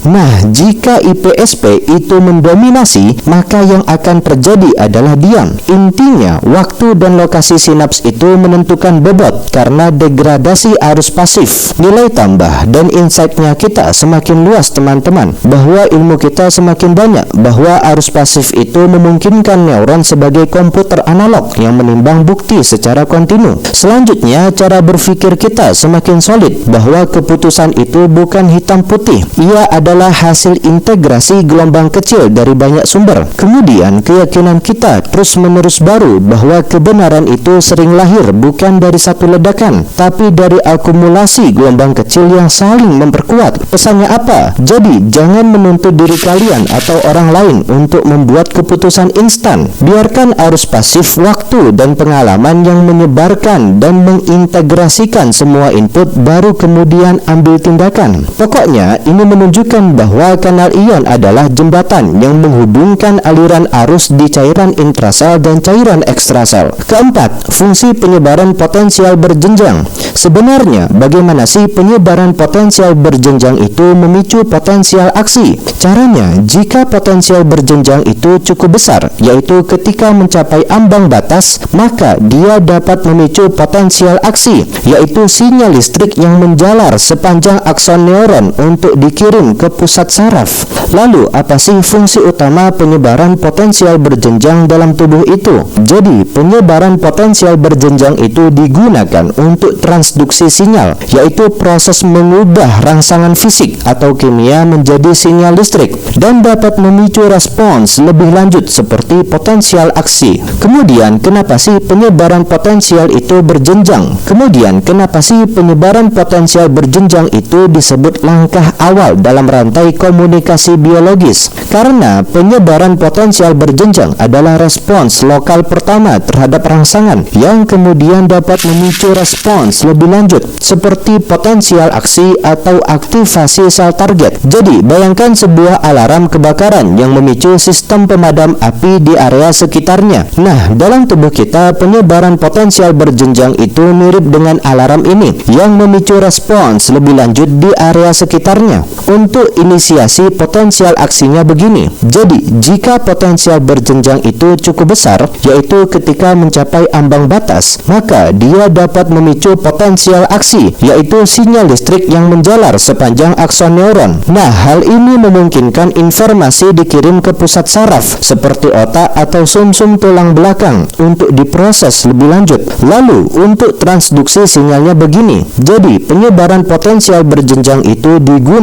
Nah, jika IPSP itu mendominasi, maka yang akan terjadi adalah diam. Intinya, waktu dan lokasi sinaps itu menentukan bobot karena degradasi arus pasif. Nilai tambah dan insight-nya kita semakin luas, teman-teman, bahwa ilmu kita semakin banyak, bahwa arus pasif itu memungkinkan neuron sebagai komputer analog yang menimbang bukti secara kontinu. Selanjutnya, cara berpikir kita semakin solid bahwa keputusan itu bukan hitam putih. Ia adalah hasil integrasi gelombang kecil dari banyak sumber. Kemudian, keyakinan kita terus-menerus baru bahwa kebenaran itu sering lahir bukan dari satu ledakan, tapi dari akumulasi gelombang kecil yang saling memperkuat. Pesannya apa? Jadi, jangan menuntut diri kalian atau orang lain untuk membuat keputusan instan. Biarkan arus pasif waktu dan pengalaman yang menyebarkan dan mengintegrasikan semua input, baru kemudian ambil tindakan. Pokoknya, ini menunjukkan bahwa kanal ion adalah jembatan yang menghubungkan aliran arus di cairan intrasel dan cairan ekstrasel. Keempat, fungsi penyebaran potensial berjenjang. Sebenarnya, bagaimana sih penyebaran potensial berjenjang itu memicu potensial aksi? Caranya, jika potensial berjenjang itu cukup besar, yaitu ketika mencapai ambang batas, maka dia dapat memicu potensial aksi, yaitu sinyal listrik yang menjalar sepanjang akson neuron untuk dikirim ke pusat saraf. Lalu, apa sih fungsi utama penyebaran potensial berjenjang dalam tubuh itu? Jadi, penyebaran potensial berjenjang itu digunakan untuk transduksi sinyal, yaitu proses mengubah rangsangan fisik atau kimia menjadi sinyal listrik, dan dapat memicu respons lebih lanjut seperti potensial aksi. Kemudian, kenapa sih penyebaran potensial itu berjenjang? Kemudian, kenapa sih penyebaran potensial berjenjang itu disebut langkah awal dalam rantai komunikasi biologis? Karena penyebaran potensial berjenjang adalah respons lokal pertama terhadap rangsangan yang kemudian dapat memicu respons lebih lanjut seperti potensial aksi atau aktivasi sel target. Jadi, bayangkan sebuah alarm kebakaran yang memicu sistem pemadam api di area sekitarnya. Nah, dalam tubuh kita, penyebaran potensial berjenjang itu mirip dengan alarm ini yang memicu respons lebih lanjut di area sekitarnya. Untuk inisiasi potensial aksinya begini. Jadi, jika potensial berjenjang itu cukup besar, yaitu ketika mencapai ambang batas, maka dia dapat memicu potensial aksi, yaitu sinyal listrik yang menjalar sepanjang akson neuron. Nah, hal ini memungkinkan informasi dikirim ke pusat saraf seperti otak atau sumsum tulang belakang untuk diproses lebih lanjut. Lalu, untuk transduksi sinyalnya begini. Jadi, penyebaran potensial berjenjang itu digunakan